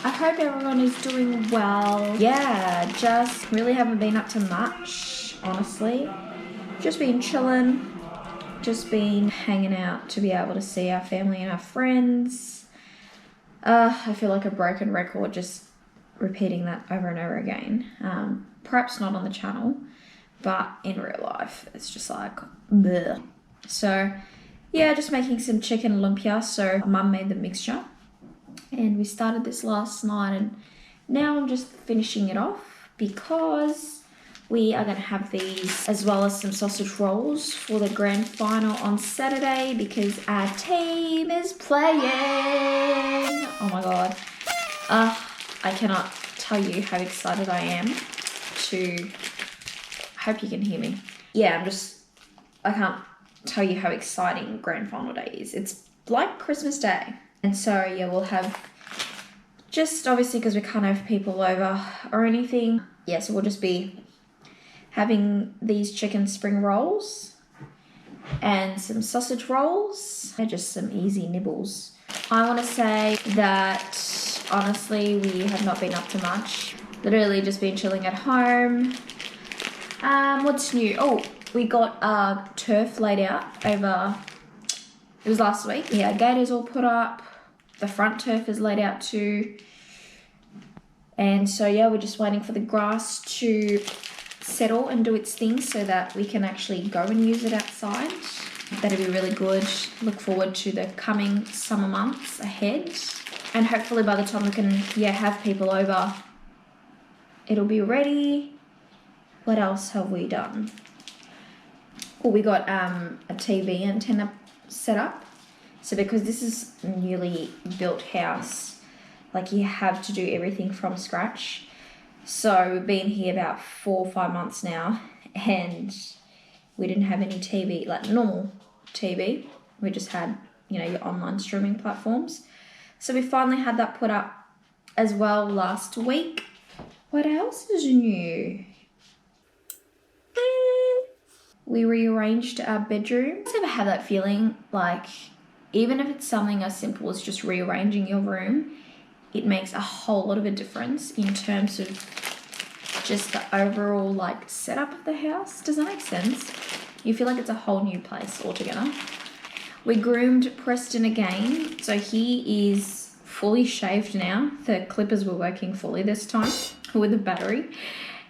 I hope everyone is doing well. Yeah, just really haven't been up to much, honestly. Just been chilling, just been hanging out to be able to see our family and our friends. I feel like a broken record just repeating that over and over again. Perhaps not on the channel, but in real life, it's just like, bleh. So, yeah, just making some chicken lumpia. So, Mum made the mixture, and we started this last night, and now I'm just finishing it off because we are going to have these as well as some sausage rolls for the grand final on Saturday because our team is playing. Oh my God. I cannot tell you how excited I am to... I hope you can hear me. Yeah, I can't tell you how exciting grand final day is. It's like Christmas Day. And so, yeah, we'll have just obviously because we can't have people over or anything. Yeah, so we'll just be having these chicken spring rolls and some sausage rolls. They're just some easy nibbles. I want to say that honestly, we have not been up to much. Literally just been chilling at home. What's new? Oh, we got turf laid out over, it was last week. Yeah, gators all put up. The front turf is laid out too. And so yeah, we're just waiting for the grass to settle and do its thing so that we can actually go and use it outside. That'll be really good. Look forward to the coming summer months ahead. And hopefully by the time we can, have people over, it'll be ready. What else have we done? Oh, we got a TV antenna set up. So because this is a newly built house, like you have to do everything from scratch. So we've been here about 4 or 5 months now and we didn't have any TV, like normal TV. We just had, your online streaming platforms. So we finally had that put up as well last week. What else is new? We rearranged our bedroom. I ever have that feeling like even if it's something as simple as just rearranging your room, it makes a whole lot of a difference in terms of just the overall setup of the house. Does that make sense? You feel like it's a whole new place altogether. We groomed Preston again. So he is fully shaved now. The clippers were working fully this time with the battery.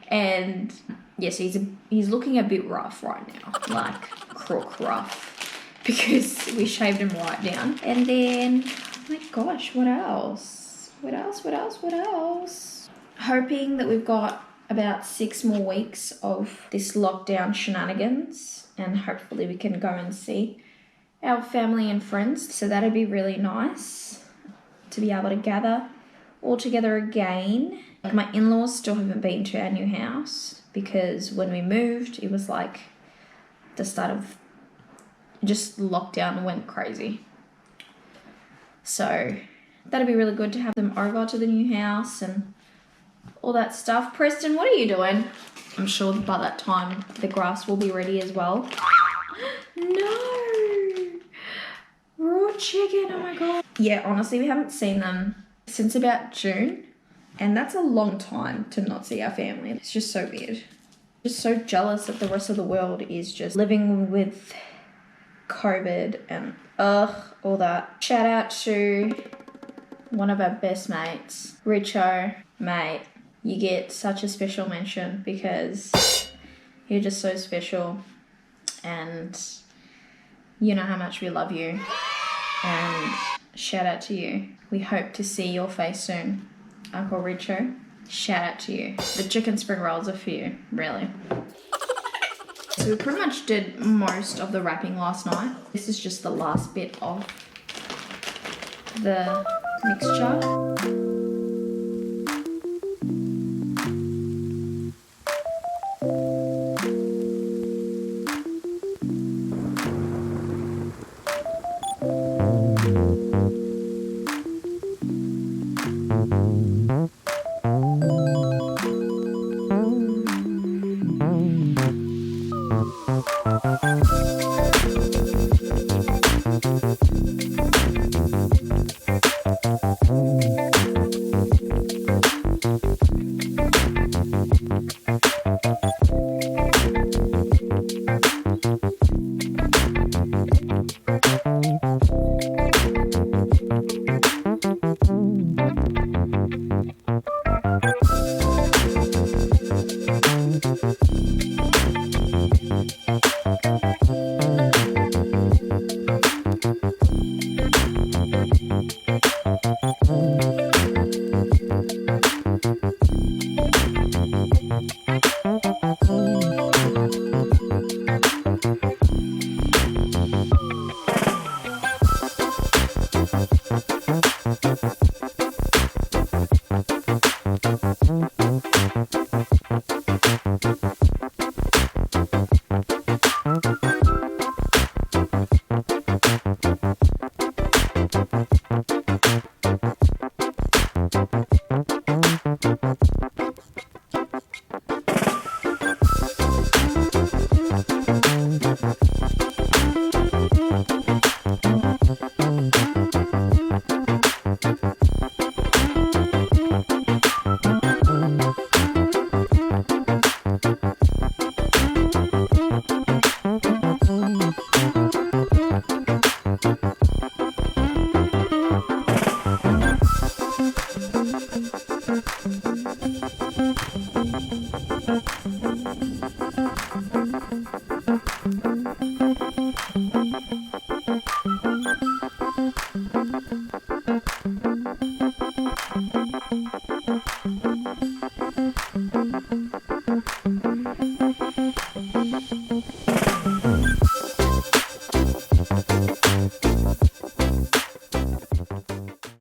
And yes, he's looking a bit rough right now, like crook rough, because we shaved him right down. And then, oh my gosh, what else? What else? Hoping that we've got about 6 more weeks of this lockdown shenanigans, and hopefully we can go and see our family and friends. So that'd be really nice to be able to gather all together again. My in-laws still haven't been to our new house because when we moved, it was like the start of just lockdown went crazy. So that'd be really good to have them over to the new house and all that stuff. Preston, what are you doing? I'm sure by that time the grass will be ready as well. No! Raw chicken, oh my God. Yeah, honestly, we haven't seen them since about June. And that's a long time to not see our family. It's just so weird. Just so jealous that the rest of the world is just living with COVID and all that. Shout out to one of our best mates, Richo. Mate, you get such a special mention because you're just so special and you know how much we love you. And shout out to you. We hope to see your face soon. Uncle Richo, shout out to you. The chicken spring rolls are for you, really. So we pretty much did most of the wrapping last night. This is just the last bit of the mixture.